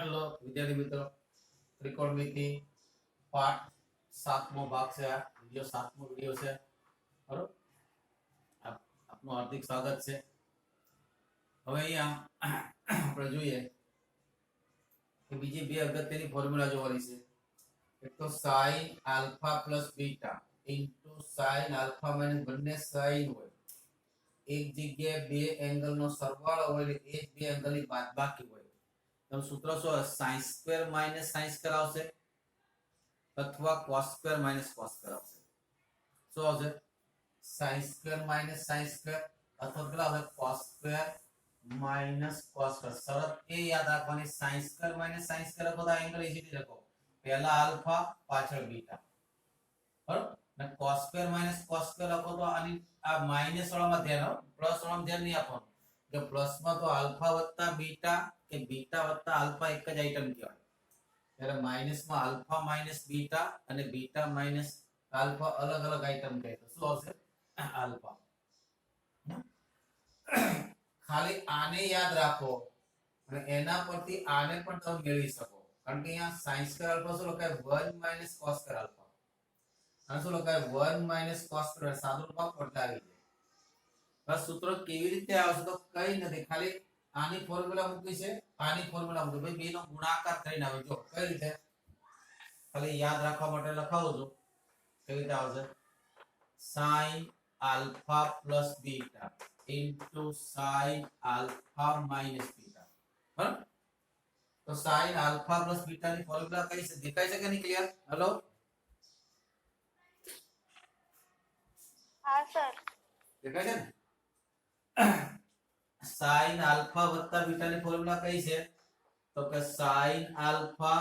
Hello विद्यार्थी मित्रों, त्रिकोणमिति पाठ 7मो भाग से आ वीडियो 7मो वीडियो से बराबर આપનું હાર્દિક સ્વાગત છે। હવે અહીંયા આપણે જોઈએ કે બીજી બે અગત્યની ફોર્મ્યુલા જોવાની છે। એક તો sin alpha plus beta into sin alpha minus બંને sin હોય, એક જગ્યાએ બે એંગલનો સરવાળો હોય એટલે એ જ બે એંગલની બાદબાકી હોય। તો સૂત્ર શું હશે? sin square minus sin square આવશે अथवा cos square minus cos square આવશે। શું આવશે? sin square minus sin square अथवा કેટલા આવશે? cos square minus cos square. શરત એ યાદ રાખવાની, sin square minus sin square બધા એંગલ ઇઝીલી લખો, પહેલા આલ્ફા પાછળ બીટા, બરાબર? અને cos square minus cos square લખો તો આની આ માઈનસ વાળામાં ધ્યાન આપો, પ્લસ વાળામાં ધ્યાન નહીં આપવાનું કે પ્લસમાં તો આલ્ફા વત્તા બીટા કે બીટા વત્તા આલ્ફા એક જ આઈટમ કહેવાય, ત્યારે માइनस में अल्फा माइनस बीटा અને बीटा माइनस अल्फा अलग अलग आइटम કહે તો શું આવશે? अल्फा। ખાલી આને યાદ રાખો અને એના પરથી આને પણ તમે મેળવી શકો, કારણ કે અહીંયા sin સ્ક્વેર અલ્ફા શું લખાય? 1 - cos સ્ક્વેર અલ્ફા, અને શું લખાય? 1 - cos સ્ક્વેર, સાદું રૂપ પડતા આવી જાય। બસ સૂત્ર કેવી રીતે આવશે તો કઈ નથી, ખાલી આની ફોર્મ્યુલા મૂકી છે, આની ફોર્મ્યુલા મૂકી, ભાઈ બેનો ગુણાકાર કરીને આવે। જો કઈ રીતે, ખાલી યાદ રાખવા માટે લખાવું છું, કેવી રીતે આવશે? sin alpha plus beta into sin alpha minus beta, બરાબર? તો sin આલ્ફા પ્લસ બીટા ની ફોર્મ્યુલા કઈ છે? દેખાય છે કે નહીં? ક્લિયર? હેલો, हाँ सर। દેખાય છે ને? sin આલ્ફા વત્તા બીટા ની ફોર્મ્યુલા કઈ છે? તો કે sin alpha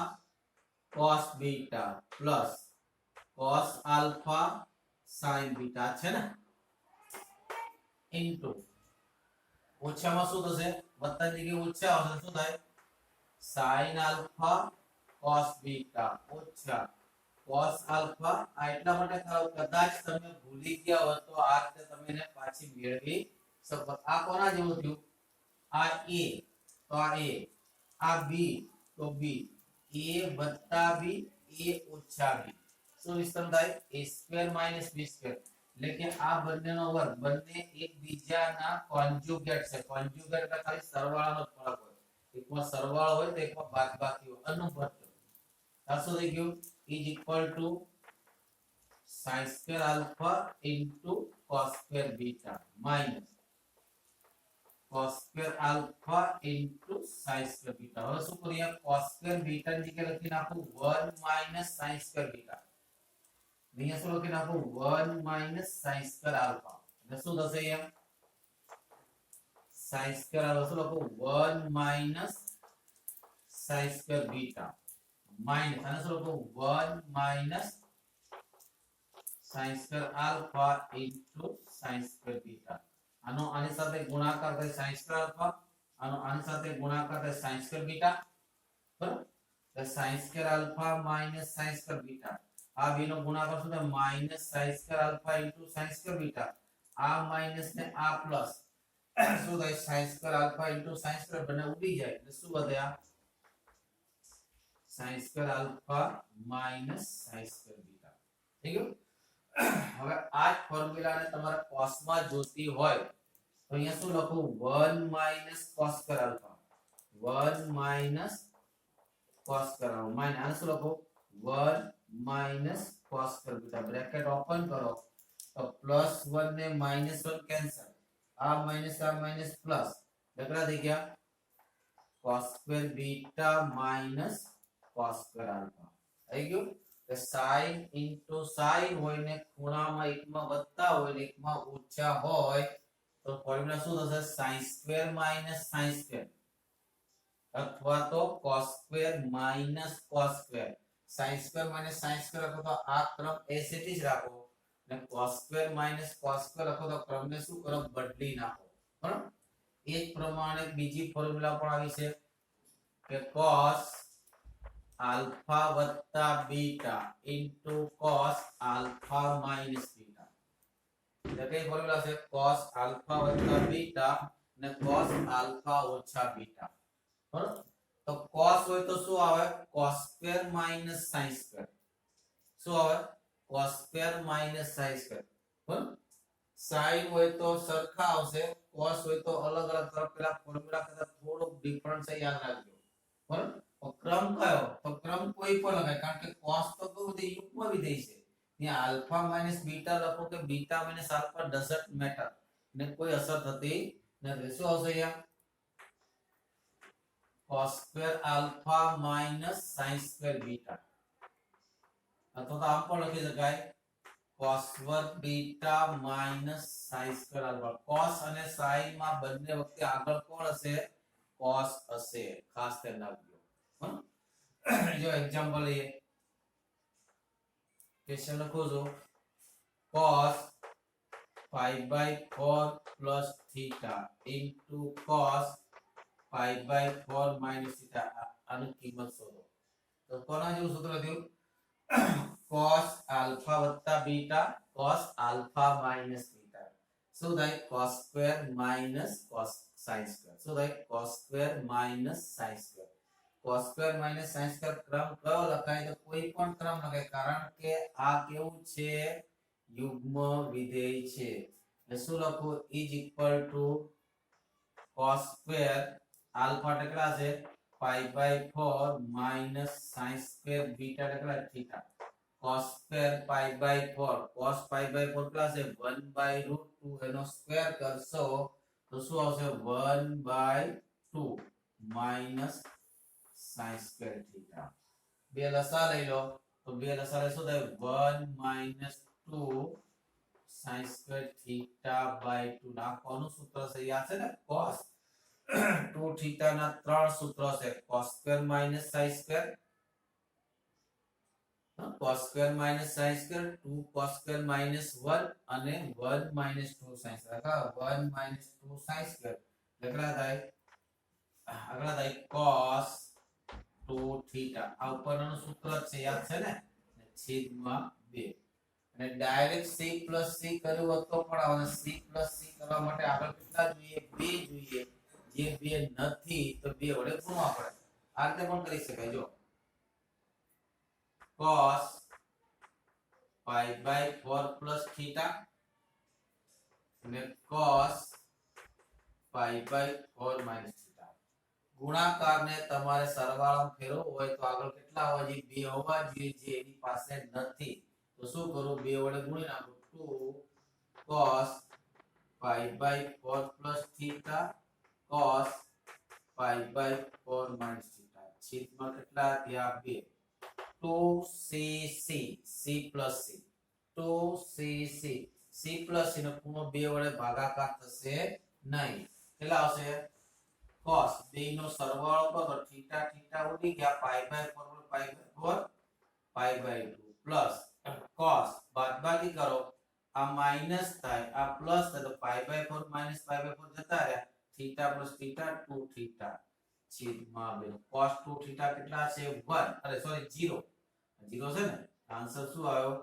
cos beta plus cos alpha sin beta છે ને, ઇન્ટુ ઓછામાં શું થશે? વત્તા જગ્યાએ ઓછા આવશે, શું થાય? sin alpha cos बीटा ઓછા cos alpha। આ એટલા માટે કદાચ તમે ભૂલી ગયા હો તો આ રીતે તમે એને પાછી મેળવી શકો। આ કોના જેવું થયું? આ a તો આ a, આ b તો b, a વત્તા b, a ઓછા b, શું વિસ્તરણ થાય? a square minus b square, એટલે કે આ બંનેનો વર્ગ, બંને એકબીજાના કોન્જ્યુગેટ છે। કોન્જ્યુગેટ એટલે ખાલી સરવાળાનો ફરક હોય, એકમાં સરવાળો હોય તો એકમાં બાદબાકી હોય, અનુપાત। આ શું થઈ ગયું? Is equal to sin square alpha into cos square beta minus cos square alpha into sin square beta. હવે શું કરીએ? cos स्क्वायर बीटा ની જગ્યાએ લખી નાખું 1 - sin स्क्वायर बीटा, અહીંયા શું લખી નાખું? 1 - sin स्क्वायर अल्फा, એટલે શું થશે? અહીંયા sin स्क्वायर अल्फा શું લખું? 1 - sin स्क्वायर बीटा માઈનસ આને શું લખું? 1 - sin square alpha into sin square beta. આનો આની સાથે ગુણાકાર થાય sin સ્ક્વેર આલ્ફા, આનો આની સાથે ગુણાકાર થાય sin સ્ક્વેર બીટા, બરાબર? તો sin square alpha minus sin square beta, આ બેનો ગુણાકાર શું થાય? Minus sin square alpha into sin square beta, આ માઈનસ ને આ પ્લસ, શું થાય? sin square alpha into sin square બંને ઉડી જાય એટલે શું વધે? આ sin square alpha minus sin square beta થઈ ગયું। હવે આ જ ફોર્મ્યુલાને તમારે cos માં જોતી હોય તો અહીંયા શું લખું? 1 - cos square alpha, 1 - cos square alpha minus આને શું લખું? 1 - cos square beta, bracket open કરો તો +1 ને -1 કેન્સલ, આ માઈનસ પ્લસ, કેટલા થઈ ગયા? cos square beta minus cos square alpha થઈ ગયું। કે sin into sin હોય ને ખૂણામાં એકમાં વધતા હોય ને એકમાં ઓછા હોય તો ફોર્મ્યુલા શું થશે? sin square minus sin square અથવા તો cos square minus cos square. sin square minus sin square લખો તો આ ક્રમ એસેટી જ રાખો, અને cos square minus cos square લખો તો ક્રમને શું કરો? બદલી નાખો, બરાબર? એ જ પ્રમાણે બીજી ફોર્મ્યુલા પણ આવી છે કે cos अल्फा वत्ता beta into cos alpha minus beta, એટલે કઈ ફોર્મ્યુલા છે? cos अल्फा वत्ता बीटा ને cos अल्फा ઓછા बीटा, બરાબર? तो cos cos હોય તો શું આવે cos square minus sin square શું આવે cos square minus sin square બરાબર sin હોય તો સરખા આવશે cos હોય તો અલગ અલગ તરફ પેલા ફોર્મ્યુલા કરતા થોડો ડિફરન્સ છે યાદ રાખજો બરાબર તો ક્રમ કયો તો ક્રમ કોઈ પણ લગાય કારણ કે cos તો બધી યુગ્મ વિધેય છે ત્યાં આલ્ફા માઈનસ બીટા લખો કે beta minus alpha doesn't matter ને કોઈ અસર થતી નથી શું આવશે અહીંયા cos square alpha minus sin square beta અથવા તો આમ પણ લખી શકાય cos વર્ગ beta minus sin square alpha cos અને sin માં બંને વખતે આગળ કોણ હશે cos હશે ખાસ ધ્યાન રાખજો જો એક્ઝામ્પલ લઈએ ક્વેશ્ચન લખો છો cos pi by 4 plus theta into cos pi by 4 minus theta આની કિંમત શોધો તો કોના જેવું સૂત્ર થયું cos alpha વત્તા beta cos alpha minus theta શું થાય cos square minus cos sin square શું થાય cos square minus sin square cos square minus sin square ક્રમ કયો લખાય તો કોઈ પણ ક્રમ લખાય કારણ કે આ કેવું છે યુગ્મ વિધેય છે એટલે શું લખું is equal to cos square alpha કેટલા છે pi by 4 minus sin square beta કેટલા theta cos square pi by 4 cos pi by 4 કેટલા છે 1 by root 2 એનો સ્ક્વેર કરશો તો શું આવશે 1 by 2 minus sin square theta બે લસા લઈ લો તો બે લસા લે શું થાય 1 minus 2 sin square theta by 2 નાખવાનું સૂત્ર છે યાદ છે ને cos 2 theta ના ત્રણ સૂત્રો છે cos square minus sin square cos square minus sin square 2 cos square minus 1 અને 1 minus 2 sin square 1 minus 2 sin square કેટલા થાય આગળ થાય cos 2 theta આ ઉપરનું સૂત્ર છે યાદ છે ને છેદમાં 2 અને ડાયરેક્ટ c plus c કર્યું હોત તો પણ આવે c plus c કરવા માટે આગળ કેટલા જોઈએ 2 જોઈએ જે 2 નથી તો 2 વડે ગુણવા પડે આ રીતે પણ કરી શકાય જો cos pi by 4 plus theta અને cos pi by 4 minus theta ગુણાકારને તમારે સરવાળામાં ફેરવવો હોય તો આગળ કેટલા હોવા જોઈએ 2 હોવા જોઈએ જે એની પાસે નથી તો શું કરું 2 વડે ગુણી નાખું 2 cos pi by 4 plus theta cos pi by 4 minus theta છેદમાં કેટલા થયા 2 2cc c plus c 2cc c plus c નો પૂર્ણ 2 વડે ભાગાકાર થશે નહીં કેટલા આવશે cos 2 નો સરવાળો કરો થીટા થીટા ઉડી ગયા pi by 4 pi by 4 pi by 2 plus cos બાદબાકી કરો આ માઈનસ થાય આ પ્લસ થાય તો pi by 4 minus pi by 4 જતા રહ્યા થીટા plus થીટા 2 થીટા છેદમાં 2 cos 2 થીટા કેટલા છે 1 અરે સોરી 0 0 છે ને આન્સર શું આવ્યો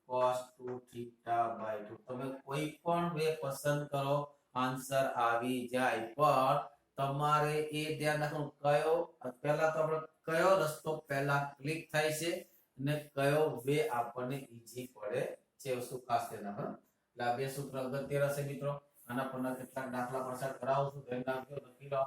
cos 2 થીટા by 2 તમે કોઈ પણ બે પસંદ કરો આન્સર આવી જાય પણ તમારે એ ધ્યાન રાખવાનું કયો પહેલા તો આપણે કયો રસ્તો પહેલા ક્લિક થાય છે અને કયો વે આપણને ઈઝી પડે છે વસ્તુ ખાસ ધ્યાન રાખો એટલે આ બે સૂત્ર અગત્ય રહેશે મિત્રો આના પરના કેટલાક દાખલા પસાર કરાવું છું ધ્યાન રાખજો લખી લો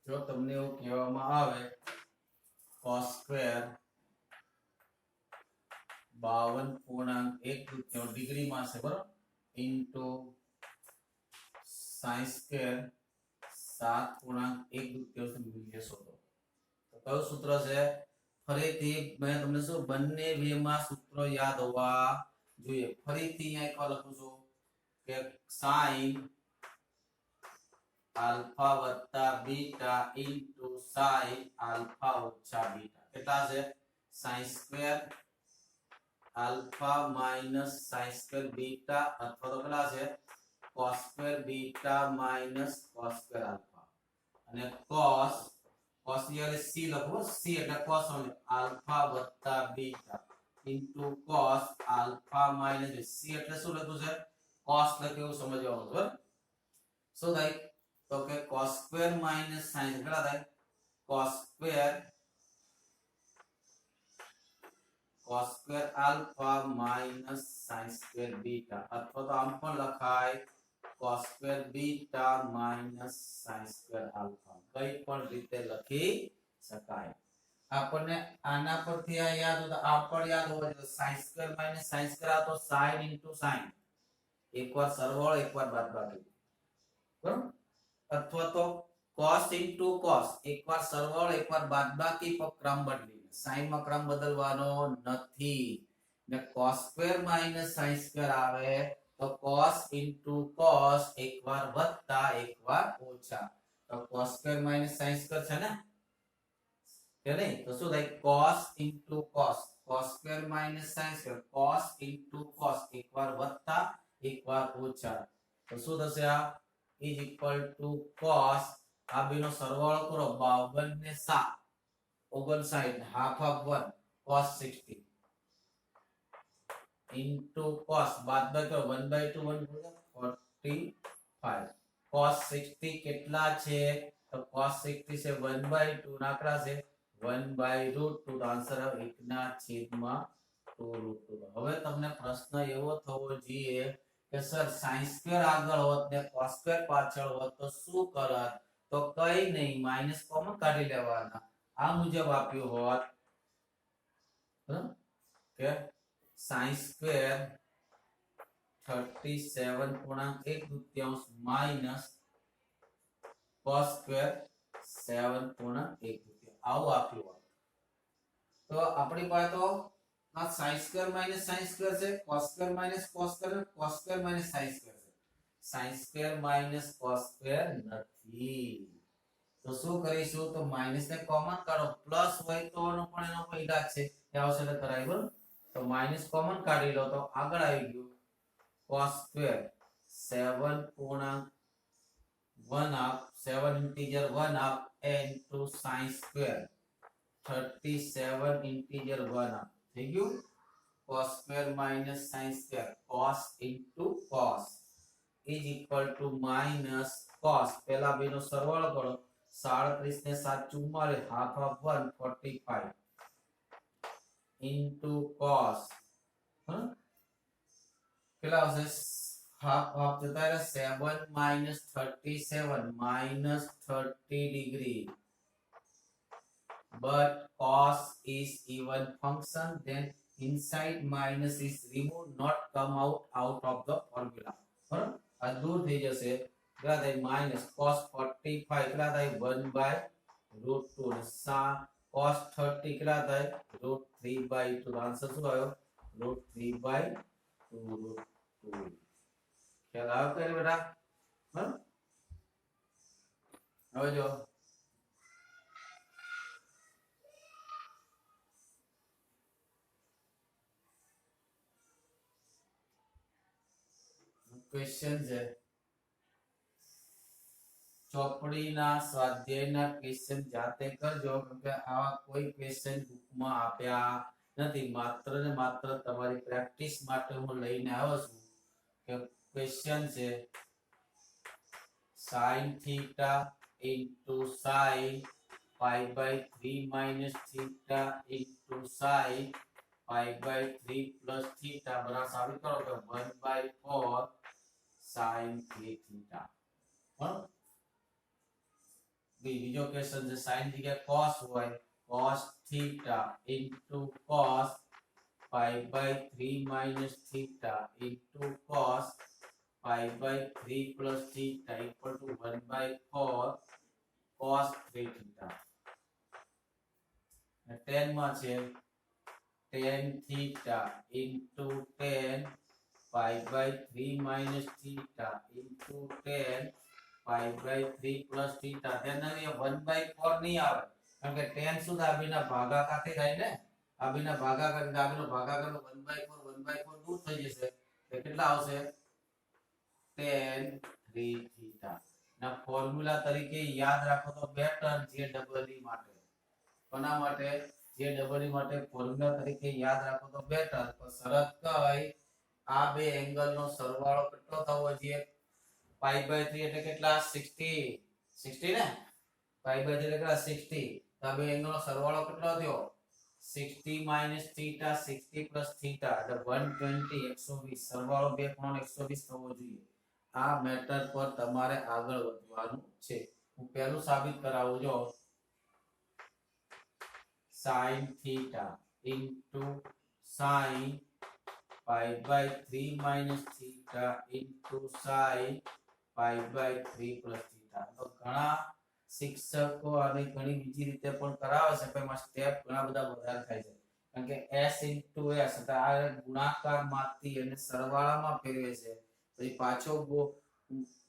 જો તમને એવું કહેવામાં આવે cos स्क्वेर 52.1 डिग्री में से बराबर इंटू sin स्क्वेर 7.1 मूल्य शोधो तो कयो सूत्र है फरीथी मैं તમને શું બંને વેમાં સૂત્ર યાદ હોવા જોઈએ ફરીથી અહીંયા એક લખું છું કે sin अल्फा वत्ता बीटा इंटू sin अल्फा ओछा बीटा કેટલા છે sin square alpha minus sin square beta अथवा तो કેટલા છે cos square beta minus cos square alpha અને cos cos ની એટલે c લખો c એટલે cos अल्फा वत्ता beta into cos alpha minus c એટલે શું લખ્યું છે cos લખ્યું સમજવાનું બરાબર સો થાય तो के cos स्क्वायर माइनस sin કેટલા થાય cos square alpha minus sin square beta अथवा तो आम पण લખાય cos square beta minus sin square alpha કઈ પણ રીતે લખી શકાય આપણને આના પરથી આ યાદ હોય તો આ પણ યાદ હોવો જોઈએ sin square minus sin square આ તો sin into sin એકવાર સરવાળો એકવાર બાદબાકી બરાબર अथवा तो cos into cos एक बार सरवाळो एक बार बादबाकी पर क्रम बदली sin में क्रम बदलवानो નથી ને cos square minus sin square आवे तो cos into cos एक बार वत्ता एक बार ओछा तो cos square minus sin square છે ને કે નહીં તો શું થાય cos into cos cos square minus sin square cos into cos एक बार वत्ता एक बार ओछा तो શું થશે આ is equal to cos આ બેનો સરવાળો કરો 52 ને 7 59 half of 1 cos 60 into cos બાદ બાદ કરો 1/2 1 45 cos 60 કેટલા છે તો cos 60 છે 1/2 નાકડા છે 1/√2 તો આન્સર 1 ના છેદમાં 2√2 હવે તમને પ્રશ્ન એવો થવો જોઈએ કે સર sin स्क्वायर આગળ હોત ને cos स्क्वायर પાછળ હોત તો શું કરત તો કઈ નહીં માઈનસ કોમન કાઢી લેવાના આ મુજબ આપ્યું હોત કે sin square 37.1 minus cos square 7.1 આવું આપ્યું હોત તો આપણી પાસે તો आ sin square minus sin square से cos square minus cos square cos square minus sin square से sin square minus cos square નથી તો શું કરીશું તો માઈનસ ને કોમન કાઢો પ્લસ હોય તો નો પણ એનો કોઈ ઈલાજ છે એ આવશે તો કરાય બરાબર તો માઈનસ કોમન કાઢી લો તો આગળ આવી ગયું cos square 7.1 up 7 integer 1 up into sin square 37 integer 1 up થઈ ગયું cos square minus sin square cos into cos is equal to minus cos પહેલા બેનો સરવાળો કરો 37 ને 7 44 half of 1 45 into cos કેટલા આવશે half of જતા રહે 7 minus 37 minus 30 degree but cos is even function then inside minus is removed not come out of the formula બરાબર આ દૂર થઈ જશે કેટલા થાય minus cos 45 કેટલા થાય 1/√2 અને cos 30 કેટલા થાય √3/2 આન્સર શું આવ્યો √3/2 ખ્યાલ આવ્યો કે બેટા બરાબર હવે જો क्वेश्चन है ચોપડી ના સ્વાધ્યાયના ક્વેશ્ચન જાતે કરજો કે આવા કોઈ ક્વેશ્ચન બુક માં આપ્યા નથી માત્ર ને માત્ર તમારી પ્રેક્ટિસ માટે હું લઈને આવ્યો છું કે ક્વેશ્ચન છે sin theta into sin pi/3 minus theta into sin pi/3 plus theta बराबर साबित करो कि 1/4 sin 3 theta બીજો ક્વેશ્ચન છે sin જગ્યા cos હોય cos theta into cos pi by 3 minus theta into cos pi by 3 plus theta equal to 1 by 4 cos 3 theta. 10 માં છે tan theta into tan pi by 3 minus theta into tan pi by 3 plus theta. then હવે 1 by 4 નહીં આવે કારણ કે tan શું ડાબીના ભાગાકારથી થાય ને ડાબીના ભાગાકાર ડાબીનો ભાગાકાર 1 by 4 1 by 4 દૂર થઈ જશે તો કેટલા આવશે tan 3 theta ના ફોર્મ્યુલા તરીકે યાદ રાખો તો બેટર જે ડબલ ઈ માટે કોના માટે જે ડબલ ઈ માટે ફોર્મ્યુલા તરીકે યાદ રાખો તો બેટર તો શરત કઈ આ બે એંગલનો સરવાળો કેટલો થવો જોઈએ પાઈ બાય 3 એટલે કેટલા 60 60 ને પાઈ બાય 3 એટલે કેટલા 60 તો આ બે એંગલનો સરવાળો કેટલો થયો 60 minus theta 60 plus theta એટલે 120 120 સરવાળો બે ખૂણાનો 120 થવો જોઈએ આ મેથડ પર તમારે આગળ વધવાનું છે હું પહેલું સાબિત કરાવું જો sin theta into sin pi by 3 minus theta into sin pi by 3 plus theta તો ઘણા શિક્ષકો અને ઘણી બીજી રીતે પણ કરાવે છે પણ એમાં સ્ટેપ ઘણા બધા વધારે થાય છે કારણ કે s into s એટલે આ ગુણાકારમાંથી અને સરવાળામાં ફેરવે છે પછી પાછો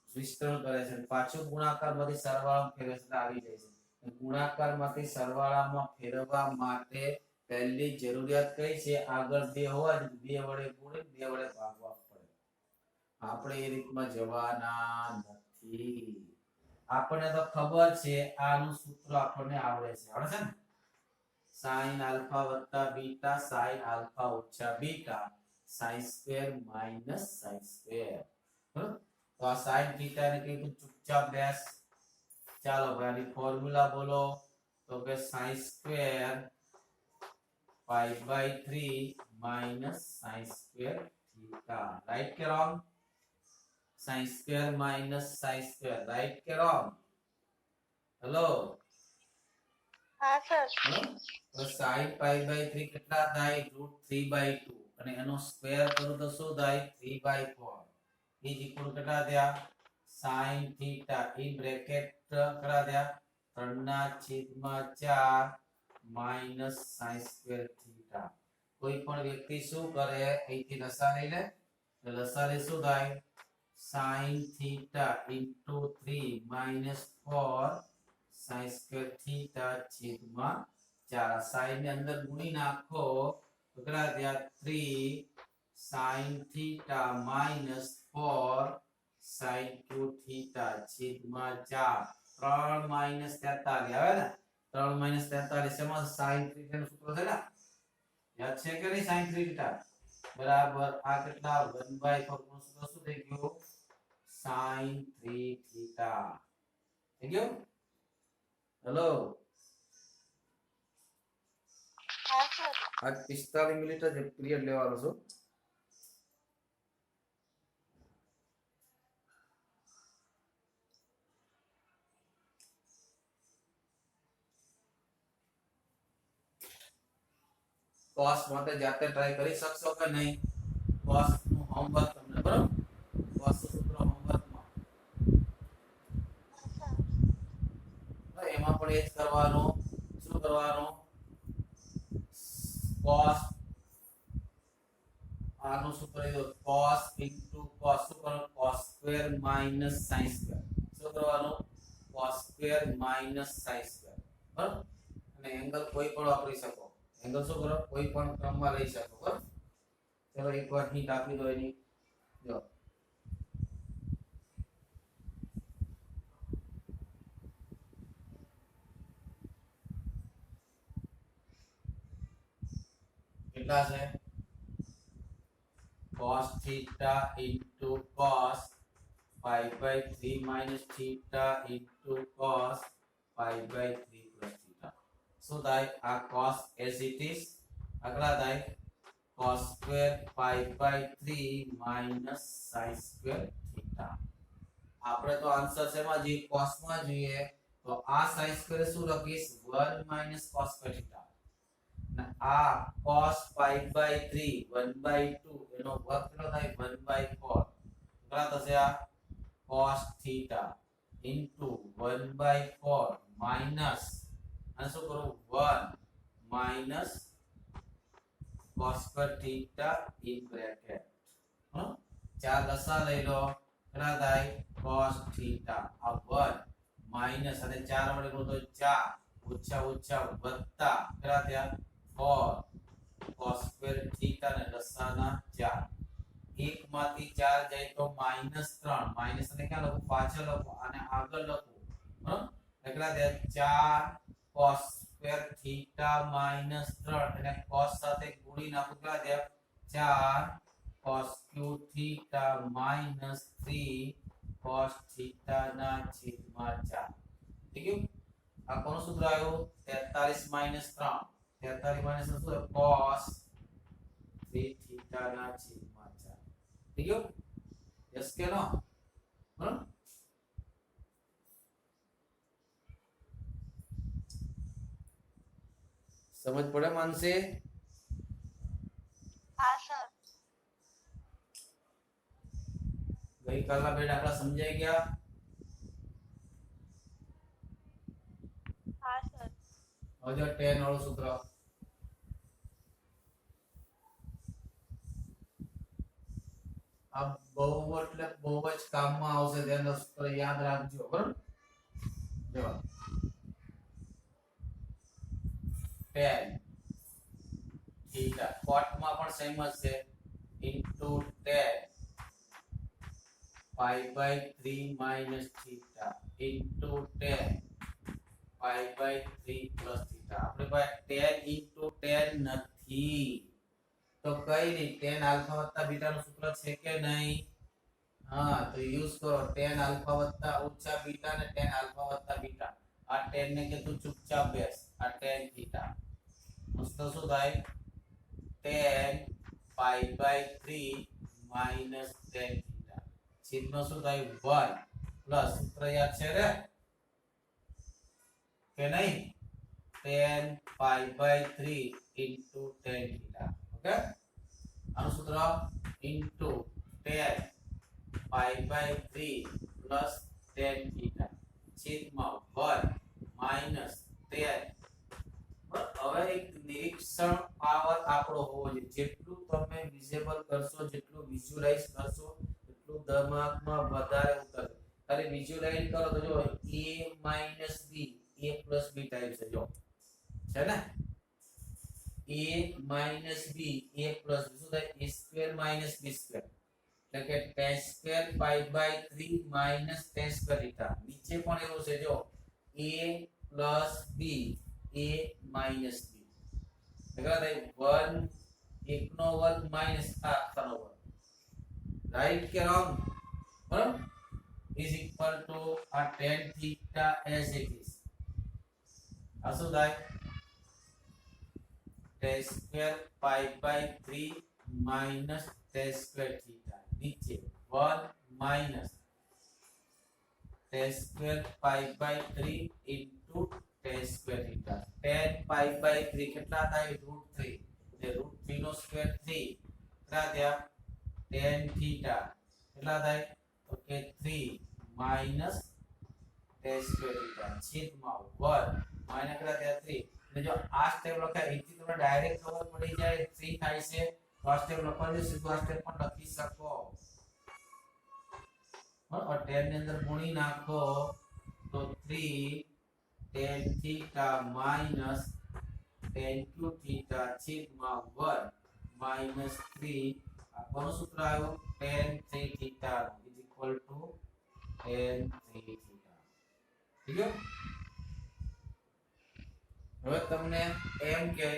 વિસ્તરણ કરે છે પાછો ગુણાકારમાંથી સરવાળામાં ફેરવે છે આવી જાય છે ગુણાકારમાંથી સરવાળામાં ફેરવવા માટે પહેલી જરૂરિયાત કઈ છે આગળ બે હોવા જોઈએ બે વડે ગુણી બે વડે ભાગવા પડે આપણે એ રીતમાં જવાના નથી આપણને તો ખબર છે આનું સૂત્ર આપણને આવડે છે ને sin alpha વત્તા બીટા sin alpha ઓછા beta sin square minus sin square તો આ sin થીટા ને કીધું ચૂપચાપ બેસ ચાલો ભાઈ ફોર્મ્યુલા બોલો તો કે sin square pi by 3 minus sin square theta right ke wrong sin square minus sin square right ke wrong hello હા સર તો sin pi by 3 કેટલા થાય √3/2 અને એનો સ્ક્વેર કરું તો શું થાય 3/4 is equal કેટલા થયા sin theta in bracket કેટલા થયા 3/4 minus sin square theta કોઈ પણ વ્યક્તિ શું કરે અહીંથી લસા લઈ લે તો લસા લે શું થાય sin theta into 3 minus 4 sin square theta છેદમાં 4 sin ને અંદર ગુણી નાખો તો કેટલા થયા 3 sin theta minus 4 sin cube theta છેદમાં 4 3 minus 43 આવે ને 3 minus 43 એમાં sin theta નું સૂત્ર છે ને યાદ છે કે નહીં sin theta બરાબર આ કેટલા 1/4 નું સૂત્ર શું થઈ ગયું sin 3 theta થઈ ગયું હેલો હા સર આજ 45 મિનિટ જ પીરિયડ લેવાનો છો cos માટે જાતે ટ્રાય કરી શકશો કે નહીં cos નું હોમવર્ક તમને બરાબર cos નું સૂત્ર હોમવર્ક માં તો એમાં પણ એ જ કરવાનું શું કરવાનું cos આનું સૂત્ર એ cos cos શું કરવાનું cos square minus sin square શું કરવાનું cos square minus sin square બરાબર અને એંગલ કોઈ પણ વાપરી શકો एंगल શું કરો કોઈ પણ ક્રમમાં લઈ શકો બરાબર ચલો એકવાર હિન્ટ આપી દો એની જો કેટલા છે cos theta into cos pi by 3 minus theta into cos pi by 3 plus theta so that our cos as it is agla થાય cos square pi by 3 minus sin square theta આપણે તો answer શેમાં જોઈએ cos માં જોઈએ તો આ sin square શું લખીશ 1 - cos સ્ક્વેર થીટા અને આ cos pi by 3 1/2 એનો વર્ગ કેટલો થાય 1/4 કેટલા થશે આ cos theta into 1/4 minus અને શું કરું 1 minus cos square theta in bracket हाँ चार दसा લઈ લો કેટલા થાય cos theta આ 1 minus અને 4 વડે ગુણો તો 4 ઓછા ઓછા વત્તા કેટલા થયા 4 cos square theta ને દસાના 4 એક માંથી 4 જાય તો -3 માઈનસ ને ક્યાં લખું પાછળ લખું અને આગળ લખું હ કેટલા થયા 4 cos square theta -3 અને cos સાથે ગુણી નાખું કેટલા થયા 4 cos cube theta -3 cos theta ના છેદમાં 4 ઠીક છે આ કોનું સૂત્ર આવ્યું 43 - 3 43 - શું cos 3 theta ના છેદમાં 4 ઠીક છે यस के नो हाँ समझ पड़े मन से हाँ सर गई काल ना बेटा आपला समझाई गया हाँ सर और जो 10 वाળું સૂત્ર अब बहु એટલે બહુ જ કામમાં આવશે તેનો સૂત્ર યાદ રાખજો બરાબર જો 10 થીટા કોટમાં પણ સેમ જ છે into 10 pi by 3 minus theta into 10 pi by 3 plus theta આપણે ભાઈ 10 into 10 નથી તો કઈ નહીં tan આલ્ફા વત્તા બીટા નું સૂત્ર છે કે નહીં હા તો યુઝ કરો tan આલ્ફા વત્તા ઓછા બીટા ને tan આલ્ફા વત્તા બીટા આ tan ને કે તું ચૂપચાપ બેસ આ tan થીટા મસ્ત શું થાય tan pi by 3 minus tan theta છેદમાં શું થાય 1 પ્લસ સૂત્ર યાદ છે રે કે નહીં tan pi by 3 into tan theta okay આનું સૂત્ર into tan pi by 3 plus tan theta છેદમાં 1 minus tan હવે એક નિરીક્ષણ પાવર આપણો હોવો જોઈએ જેટલું તમે વિઝિબલ કરશો જેટલું વિઝ્યુઅલાઇઝ કરશો એટલું દિમાગમાં વધારે ઉતરશે ખાલી વિઝ્યુઅલાઇઝ કરો તો જો a minus b a plus b type છે જો છે ને a minus b a plus b શું થાય a square minus b square એટલે કે tan square pi by 3 minus tan square theta નીચે પણ એવું છે જો a plus b a minus b એટલે થાય 1 એકનો વર્ગ minus આખાનો વર્ગ રાઈટ કે રોંગ બરાબર is equal to a tan theta as it is આ શું થાય tan square pi by 3 minus tan square theta नीचे 1 minus tan square pi by 3 into tan square theta tan pi by 3 કેટલા થાય √3 એટલે √3 નો square 3 કેટલા થયા tan theta કેટલા થાય તો કે 3 minus tan square theta છેદમાં 1 માઈનસ કેટલા થયા 3 એટલે જો આ સ્ટેપ લખાય એથી તમને ડાયરેક્ટ ખબર પડી જાય 3 થાય છે તો આ સ્ટેપ લખવાનું સીધું આ સ્ટેપ પણ લખી શકો और 10 ની અંદર ગુણી નાખો તો 3 tan theta minus tan cube theta છેદમાં 1 minus 3 આ કોનું સૂત્ર આવ્યું tan 3 theta is equal to tan 3 theta ઠીક છે હવે તમને એમ કે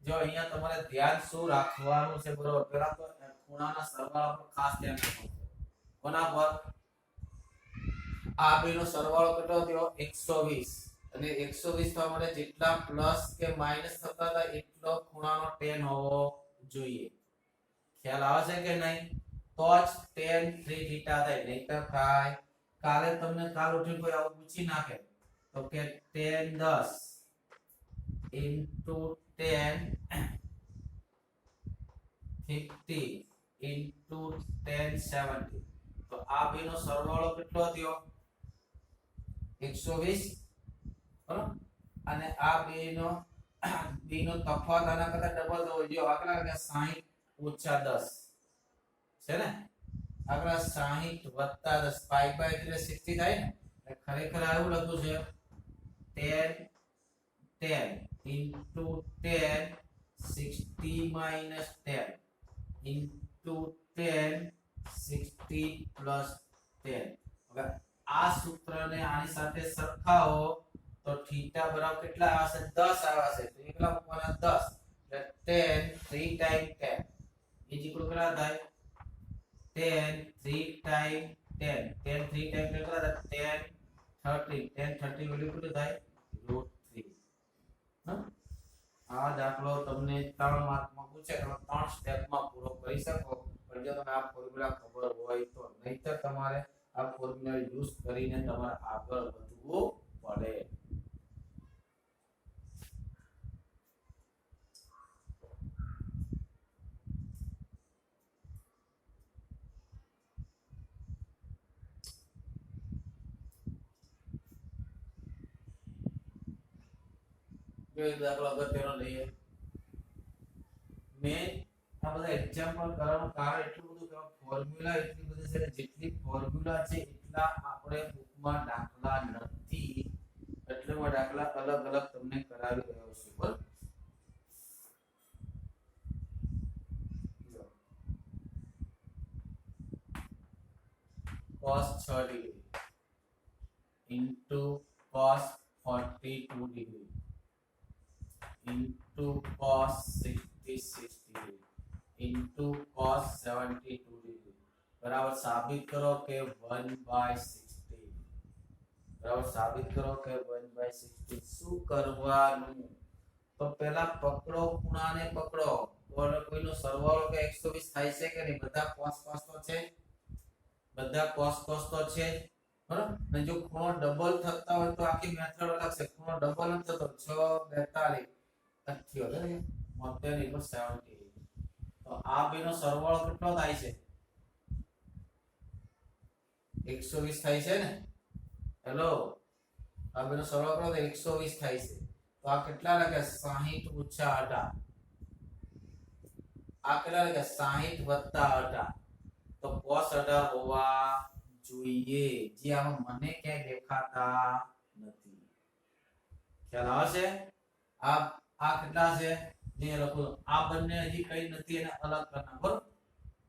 જો અહીંયા તમારે ધ્યાન શું રાખવાનું છે બરોબર પહેલા તો ખૂણાના સરવાળા પર ખાસ ધ્યાન રાખવાનું છે કોના પર આ બેનો સરવાળો કેટલો થયો 120 અને 120 થવા માટે જેટલા પ્લસ કે માઈનસ થતા હતા એટલો ખૂણાનો tan હોવો જોઈએ ખ્યાલ આવે છે કે નહીં તો જ tan 3 થીટા થાય નહીતર થાય કાલે તમને કાલ ઉઠીને કોઈ આવું પૂછી નાખે તો કે 10 10 into 10 50 into 10 70 તો આ બેનો સરવાળો કેટલો થયો 120 બરાબર અને આ બેનો તફાવત આના કરતા ડબલ થવો જોઈએ આગળ કે 60 ઓછા 10 છે ને આગળ 60 વત્તા 10 પાઈ બાય 3 60 થાય ને એટલે ખરેખર આવું લખ્યું છે 10 into 10 60 minus 10 into 10 60 plus 10 હવે આ સૂત્રને આની સાથે સરખાવો તો થીટા બરાબર કેટલા આવશે 10 આવશે તો એકલા મૂકવાના 10 એટલે 10 3 ટાઈમ 10 ઇજ ઇક્વલ કેટલા થાય 10 3 ટાઈમ 10 10 3 ટાઈમ કેટલા થાય 10 30 વેલ્યુ કેટલી થાય √3 હા આ દાખલો તમને 3 માર્કમાં પૂછે તો 3 સ્ટેપમાં પૂરો કરી શકો પણ જો તમને આ ફોર્મ્યુલા ખબર હોય તો નહીતર તમારે આ ફોર્મ્યુલા યુઝ કરીને તમારે આગળ વધવું પડે દાખલો અગત્યનો લઈએ મેં આ બધા એક્ઝામ્પલ કરવાનું કારણ એટલું બધું કે ફોર્મ્યુલા એટલી બધી છે જેટલી ફોર્મ્યુલા છે એટલા આપણે બુકમાં દાખલા નથી એટલે હું દાખલા અલગ અલગ તમને કરાવી રહ્યો છું બરાબર cos 6 degree into cos 42 degree into cos 66 degree into cos 72 degree बराबर साबित करो के 1/60 बराबर साबित करो के 1/60 શું કરવાનું તો પહેલા પકડો ખૂણાને પકડો બોલ કોઈનો સરવાળો કે 120 થાય છે કે નહીં બધા cos તો છે બધા cos તો છે બરાબર અને જો ખૂણો ડબલ થતા હોય તો આખી મેથડ અલગ છે ખૂણો ડબલ ન થતો 6 42 78 70 તો આ બેનો સરવાળો કેટલો થાય છે 120 થાય છે ને હેલો આ બેનો સરવાળો કેટલો થાય 120 થાય છે તો આ કેટલા લાગે 60 ઓછા 18 આ કેટલા લાગે 60 વત્તા 18 તો cos 18 હોવા જોઈએ જે આમાં મને ક્યાંય દેખાતા નથી ખ્યાલ આવે છે આ કેટલા છે જે લખો આ બંને હજી કઈ નથી એને અલગ કરના બરોબર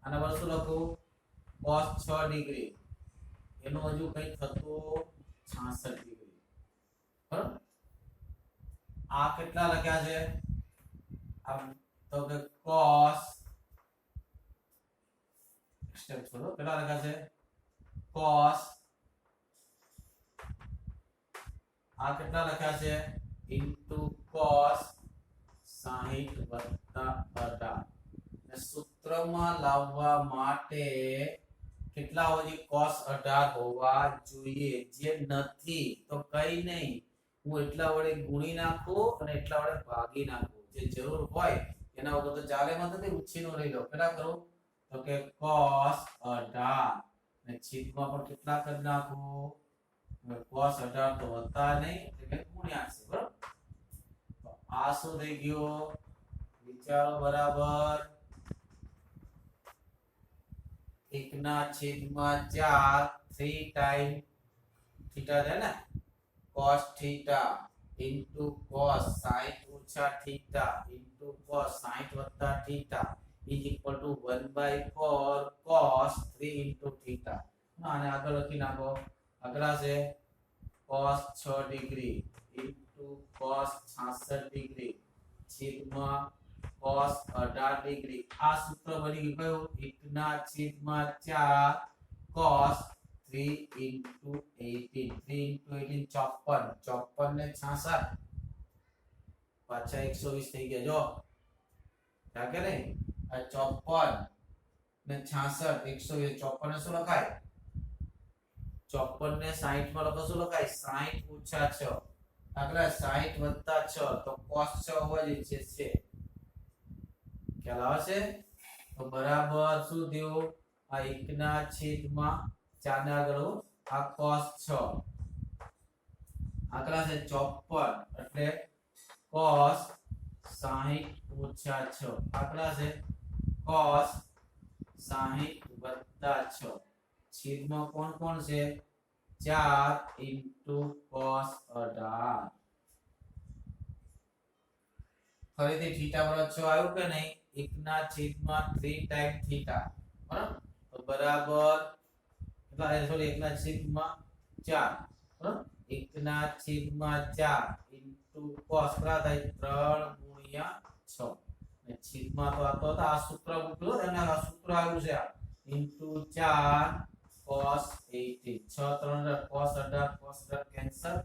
આના પર શું લખું cos 6 ડિગ્રી એનું હજુ કઈ થતું 66 ડિગ્રી બરોબર આ કેટલા લખ્યા છે આ તો કે cos સ્ટેપ છોડો કેટલા લખ્યા છે cos આ કેટલા લખ્યા છે into cos 60 વત્તા 18 સૂત્રમાં લાવવા માટે કેટલા હોવા cos 18 હોવા જોઈએ જે નથી તો કઈ નહીં હું એટલા વડે ગુણી નાખું અને એટલા વડે ભાગી નાખું જે જરૂર હોય એના વગર તો ચાલે મત નથી ઉછીનો લઈ લો કેટલા કરું તો કે cos 18 ને છેદમાં પણ કેટલા કરી નાખું cos 18 તો હોતા નહીં એટલે ગુણ્યા છે બરાબર તો આ શું થઈ ગયો વિચારો બરાબર 1/4 3 ટાઈમ થીટા છે ને cos theta into cos 60 ઓછા theta into cos 60 વત્તા theta is equal to 1/4 cos 3 into theta આને આગળ લખી નાખો આગળ છે cos 6 degree into cos 66 degree છેદમાં cos 18 ડિગ્રી આ સૂત્ર બની ગયું 1/4 cos 3 into 18 3 into 18 54 ને 66 પાછા 120 થઈ ગયા જો લાગે નહીં આ 54 ને 66 154 ને શું લખાય 54 ને 60 માં લખો શું લખાય 60 ઓછા 6 આગળ 60 વત્તા 6 તો cos 6 હોય છે ખ્યાલ આવે છે તો બરાબર શું થયું આ 1 ના છેદમાં 4 ને આગળ આ cos 6 આગળ છે 54 એટલે cos 60 ઓછા 6 આગળ છે cos 60 વત્તા 6 છેદમાં કોણ કોણ છે 4 into cos 18 ફરીથી થીટા બરાબર 6 આવ્યું કે નહીં 1 ના છેદમાં 3 ટાઈમ થીટા બરાબર તો બરાબર કેટલા સોરી 1 ના છેદમાં 4 બરાબર 1 ના છેદમાં 4 into cos કેટલા થાય 3 ગુણ્યા 6 ને છેદમાં તો આ તો આ સૂત્ર મૂક્યો અને આ સૂત્ર આવ્યું છે into 4 cos 18 6 3 cos 18 cos 18 cancel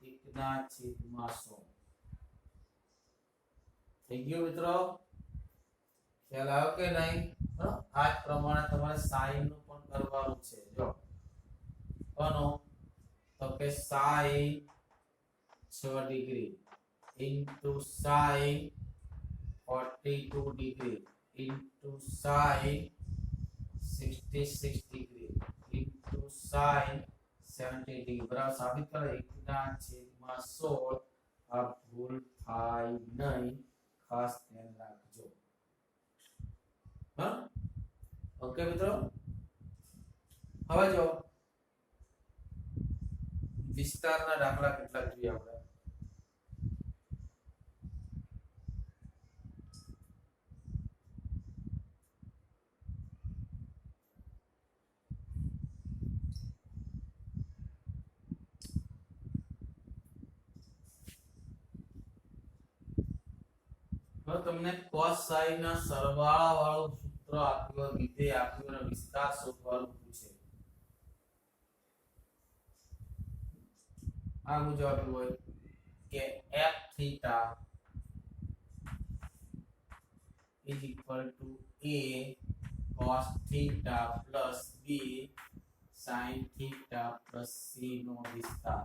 1 ના છેદમાં 100 થઈ ગયું મિત્રો ખ્યાલ આવ્યો કે નહીં આ જ પ્રમાણે તમારે sin નું પણ કરવાનું છે જો કોનો તો કે sin 6 degree into sin 42 degree into sin 66 degree into sin 70 degree બરાબર સાબિત કરો 1 ના છેદમાં 16 આ ભૂલ થાય નહીં ખાસ ધ્યાન રાખજો હા ઓકે મિત્રો હવે જો વિસ્તારના દાખલા કેટલા જોઈએ આપણે તમને cos sin ના સરવાળા વાળું સૂત્ર આપ્યું વિધેય આપ્યું અને વિસ્તાર શોધવાનું પૂછે આ મુજબ આપ્યું હોય કે f theta is equal to a cos theta plus b sin theta plus c નો વિસ્તાર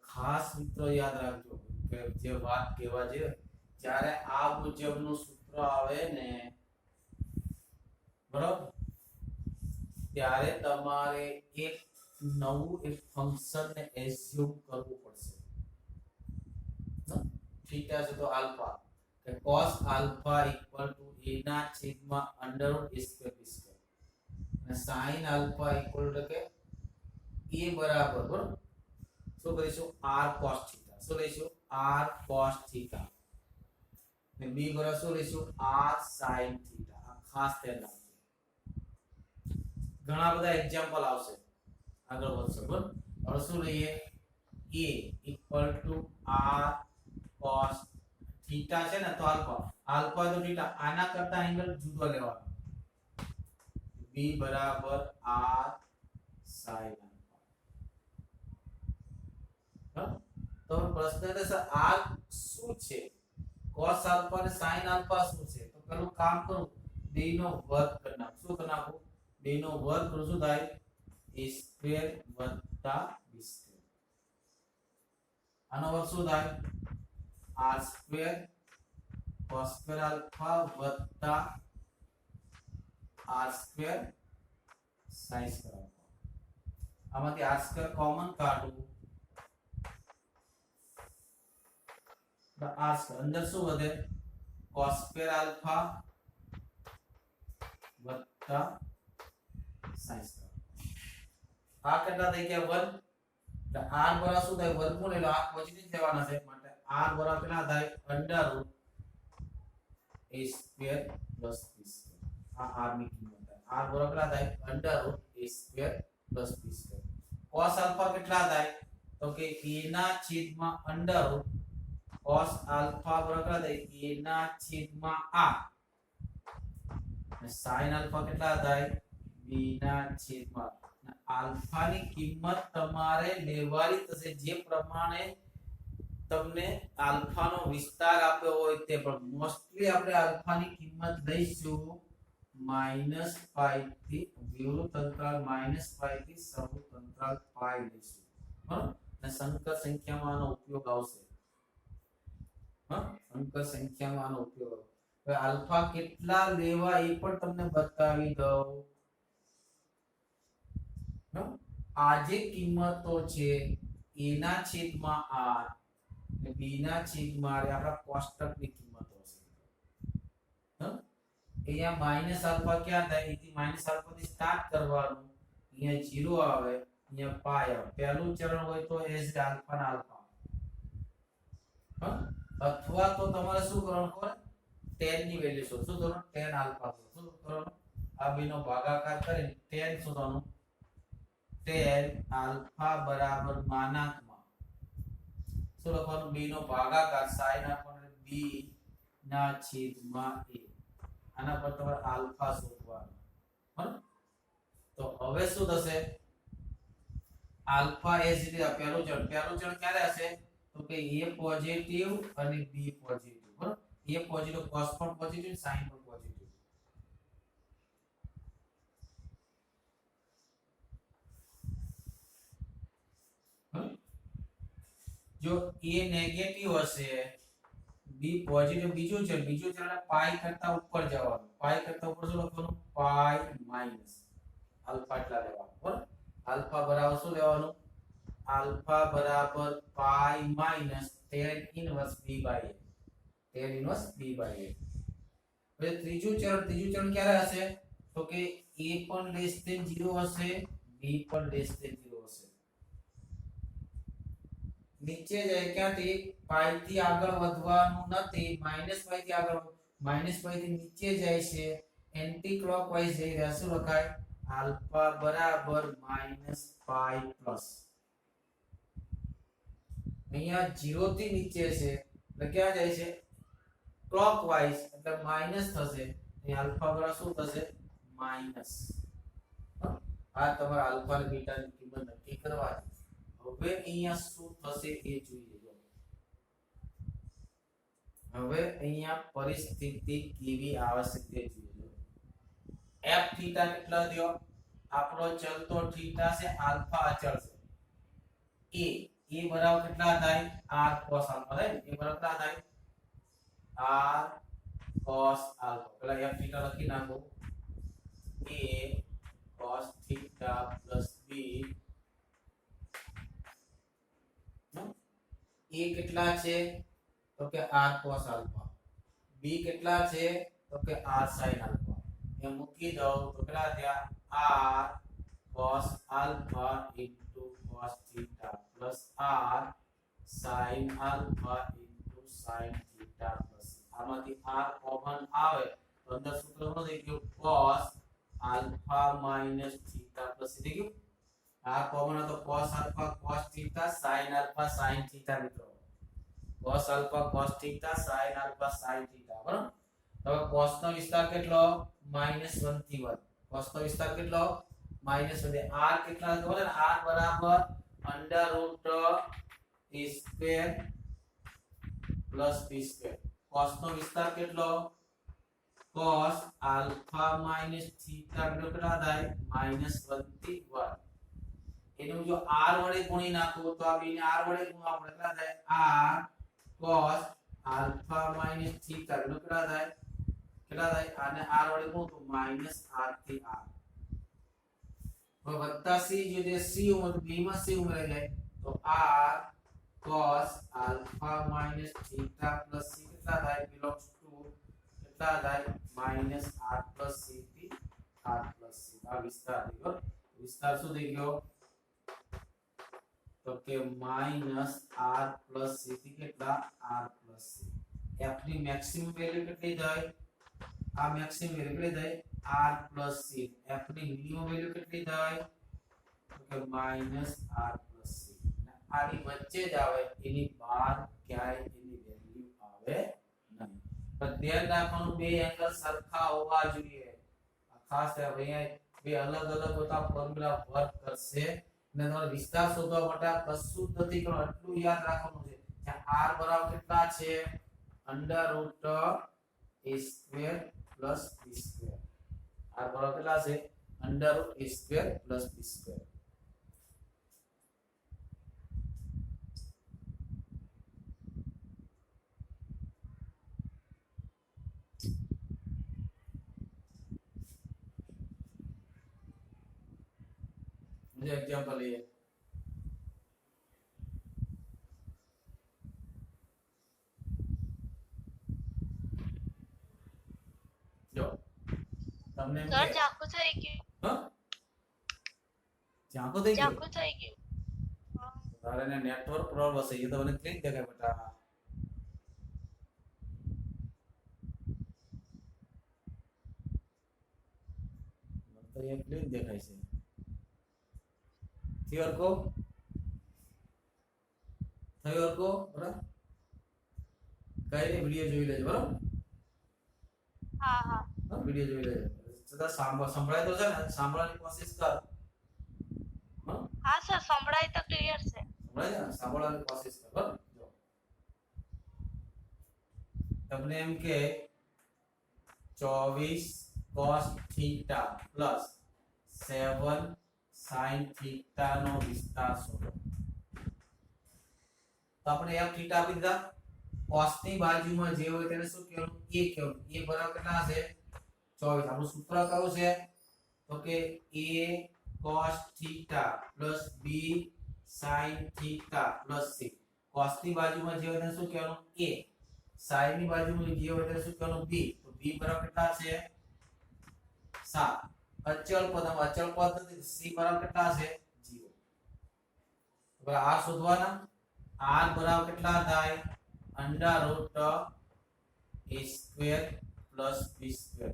ખાસ મિત્રો યાદ રાખજો કે જે વાત કહેવા છે જ્યારે આ મુજબનું સૂત્ર આવે ને બરાબર ત્યારે તમારે એક નવું એક ફંક્શન ને એઝ્યુમ કરવું પડશે થીટા છે તો આલ્ફા કે cos alpha equal to a ના છેદમાં under route a square b square અને sin આલ્ફા ઇક્વલ ટુ કે a બરાબર બરાબર શું કરીશું r cos theta શું લઈશું r cos theta ને b બરાબર શું લઈશું r sin theta આ ખાસ ધ્યાન રાખજો ઘણા બધા એક્ઝામ્પલ આવશે આગળ વધશો બરાબર હવે શું લઈએ a equal to r cos theta છે ને તો આલ્ફા તો થીટા આના કરતા એંગલ જુદો લેવાનો b બરાબર r sin તો પ્રશ્ન છે સર આ શું છે cos આલ્ફા અને sin આલ્ફા શું છે તો પેલું કામ કરું બે નો વર્ગ કરી નાખું શું કરી નાખું બે નો વર્ગ કરું શું થાય a સ્ક્વેર વત્તા b સ્ક્વેર આનો વર્ગ શું થાય r square cos square alpha વત્તા r square sin square alpha આમાંથી r સ્ક્વેર કોમન કાઢું આ અંદર શું વધે cos સ્ક્વેર આલ્ફા વત્તા sin સ્ક્વેર આ કેટલા થઈ ગયા 1 તો r બરાબર શું થાય વર્ગમૂળ એટલે આ પોઝિટિવ લેવાના છે માટે r બરાબર કેટલા થાય under route a square plus b square આ r ની કિંમત થાય r બરાબર કેટલા થાય under route a square plus b square cos alpha કેટલા થાય તો કે a ના છેદમાં અંડર રૂટ cos આલ્ફા બરાબર થાય a ના છેદમાં r અને sin આલ્ફા કેટલા થાય b ના છેદમાં આલ્ફા ની કિંમત તમારે લેવાની થશે જે પ્રમાણે તમને આલ્ફા નો વિસ્તાર આપ્યો હોય તે પણ મોસ્ટલી આપણે આલ્ફા ની કિંમત લઈશું માઈનસ પાઈ થી વિવૃત અંતરાલ માઈનસ પાઈ થી સહૃત અંતરાલ પાઈ લઈશું બરાબર અને સંકર સંખ્યામાં આનો ઉપયોગ આવશે સંકર સંખ્યામાં આનો ઉપયોગ હવે આલ્ફા કેટલા લેવા એ પણ તમને બતાવી દઉં આ જે કિંમતો છે a ના છેદમાં r અને b ના છેદમાં r આપણા કોષ્ટકની કિંમતો છે અહીંયા માઈનસ આલ્ફા ક્યાં થાય અહીંથી માઈનસ આલ્ફા થી સ્ટાર્ટ કરવાનું અહીંયા 0 આવે અહીંયા પાઈ આવે પહેલું ચરણ હોય તો એઝ આલ્ફા ના આલ્ફા અથવા તો તમારે શું કરવાનું ખબર tan ની વેલ્યુ શું કરવાનું tan આલ્ફા શું કરવાનું આ બેનો ભાગાકાર કરીને tan શોધવાનું tan આલ્ફા બરાબર માનાંકમાં શું લખવાનું b નો ભાગાકાર sin આપવાનું b ના છેદમાં a આના પર તમારે આલ્ફા શોધવાનો બરાબર તો હવે શું થશે આલ્ફા એ જ રીતે પહેલું ચરણ ક્યારે હશે તો કે a પોઝિટિવ અને b પોઝિટિવ બરાબર a પોઝિટિવ cos પણ પોઝિટિવ sin પણ પોઝિટિવ જો a નેગેટિવ હશે b પોઝિટિવ બીજું ચરણ પાઈ કરતા ઉપર જવાનું પાઈ કરતા ઉપર શું લખવાનું પાઈ માઈનસ આલ્ફા એટલા લેવાનું બરાબર આલ્ફા બરાબર શું લેવાનું આલ્ફા બરાબર pi minus tan inverse b by a tan inverse b by a હવે ત્રીજું ચરણ ક્યારે હશે તો કે a પણ લેસ ધેન 0 હશે b પણ લેસ ધેન 0 હશે નીચે જાય ક્યાંથી પાઈ થી આગળ વધવાનું નથી માઈનસ પાઈ થી આગળ માઈનસ પાઈ થી નીચે જાય છે એન્ટી ક્લોકવાઇઝ જઈ રહ્યા શું લખાય આલ્ફા બરાબર માઈનસ પાઈ પ્લસ અહીંયા 0 થી નીચે છે એટલે ક્યાં જાય છે ક્લોકવાઇઝ એટલે માઈનસ થશે અહીં આલ્ફા બરાબર શું થશે માઈનસ આ તમારા આલ્ફા અને બીટા ની કિંમત નક્કી કરવાની હવે અહીંયા શું થશે એ જોઈએ હવે અહીંયા પરિસ્થિતિ કેવી આવશે તે જોઈએ f થીટા કેટલો થયો આપણો ચલતો થીટા છે આલ્ફા અચળ છે a બરાબર કેટલા થાય r cos આલ્ફા થાય એ બરાબર કેટલા થાય r cos આલ્ફા પેલા f થીટા લખી નાખો a cos theta b a કેટલા છે તો કે r cos આલ્ફા b કેટલા છે તો કે r sin આલ્ફા એ મૂકી દો તો કેટલા થયા r cos alpha cos theta r sin alpha sin theta આમાંથી r કોમન આવે તો અંદર સૂત્ર શું થઈ ગયું cos આલ્ફા થીટા થઈ ગયું આ કોમન તો cos alpha cos theta sin alpha sin theta મિત્રો cos alpha cos theta sin alpha sin theta બરાબર હવે cos નો વિસ્તાર કેટલો -1 થી 1 cos નો વિસ્તાર કેટલો -1 r કેટલા ખબર ને r બરાબર √a square plus b square cos નો વિસ્તાર કેટલો cos આલ્ફા થીટા કેટલા થાય -1 થી 1 એનું જો r વડે ગુણી નાખો તો આ બેને r વડે ગુણો આપણે કેટલા થાય r cos આલ્ફા થીટા કેટલા થાય આને r વડે ગુણો તો -r થી r હવે વત્તા c જો જે c ઉમેર b માં c ઉમેરાઈ જાય તો r cos alpha theta c કેટલા થાય belongs to કેટલા થાય -r c થી r c આ વિસ્તાર થઈ ગયો વિસ્તાર શું થઈ ગયો તો કે -r c થી કેટલા r c f ની મેક્સિમમ વેલ્યુ કેટલી થાય આ મેક્સિમમ વેલ્યુ કેટલી થાય r c f ની મિનિમમ વેલ્યુ કેટલી થાય તો કે -r c આની વચ્ચે જ આવે એની બહાર ક્યાંય એની વેલ્યુ આવે નહીં પણ ધ્યાન રાખવાનું બે એંગલ સરખા હોવા જોઈએ ખાસ અહીંયા બે અલગ અલગ હોતા ફોર્મ્યુલા વર્ક કરશે અને તમારે વિસ્તાર શોધવા માટે કશું જ નથી કરવાનું એટલું યાદ રાખવાનું છે કે r બરાબર કેટલા છે √a² + b² r બરાબર કેટલા છે √a² + b². मुझे एग्जांपल लिए जो તમને એમ સર કે ચાકુ થઈ ગયું હા ચાકુ થઈ ગયું ચાકુ થઈ ગયું હા. તારે ને નેટવર્ક પ્રોબ્લેમ હશે એ તો મને ક્લિક દેખાય બેટા તો ये क्लीन देखाय છે થયો કો બરાબર કઈ ને વિડિયો જોઈ લેજો બરાબર હા હા હા વિડિયો જોઈ લેજો છતાં સંભળાય તો છે ને સાંભળવાની કોશિશ કર હા હા સર સંભળાય તો ક્લિયર છે સંભળાય છે ને સાંભળવાની કોશિશ કર બરાબર જો તમને એમ કે 24 cos theta plus 7 sin theta નો વિસ્તાર શોધો તો આપણે f થીટા આપી દીધા cos ની બાજુમાં જે હોય તેને શું કહેવાનું a કહેવાનું a બરાબર કેટલા હશે 24 આપણું સૂત્ર કયું છે તો કે a cos theta plus b sin theta plus c cos ની બાજુમાં જે હોય તેને શું કહેવાનું a sin ની બાજુમાં જે હોય તેને શું કહેવાનું b તો b બરાબર કેટલા છે 7 અચળ પદ નથી c બરાબર કેટલા છે 0 હવે r શોધવાના r બરાબર કેટલા થાય √a² + b²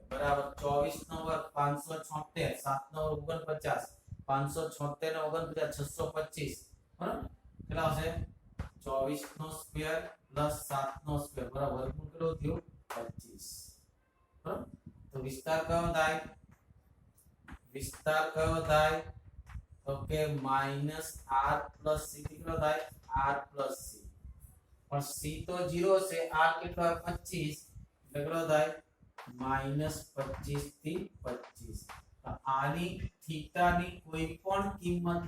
બરાબર 24 નો વર્ગ 576 7 નો વર્ગ 49 576 નો 49 625 બરાબર કેટલા હશે 24 નો સ્ક્વેર પ્લસ 7 નો સ્ક્વેર બરાબર વર્ગમૂળ કેટલો થયો 25 બરાબર તો વિસ્તાર કયો થાય તો કે -r + c કેટલો થાય r + c પણ c તો 0 છે r કેટલો 25 કેટલો થાય -25 થી 25 તો આની થીટાની કોઈ પણ કિંમત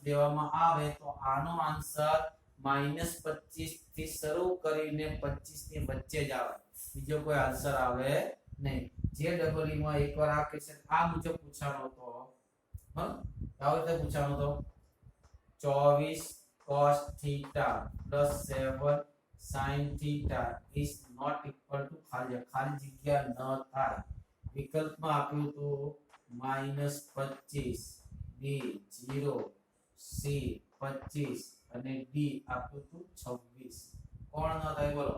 લેવામાં આવે તો આનો આન્સર -25 થી શરૂ કરીને 25 ની વચ્ચે જ આવે બીજો કોઈ આન્સર આવે નહીં જે ડબલ માં એકવાર આ ક્વેશ્ચન આ મુજબ પૂછાણો હતો હા આવો રીતે પૂછાણો હતો 24 cos theta plus 7 sin theta is not equal to ખાલી જગ્યા ન થાય વિકલ્પમાં આપ્યું તો -25 b 0 c 25 અને d આપ્યું તો 26 કોણ ન થાય બોલો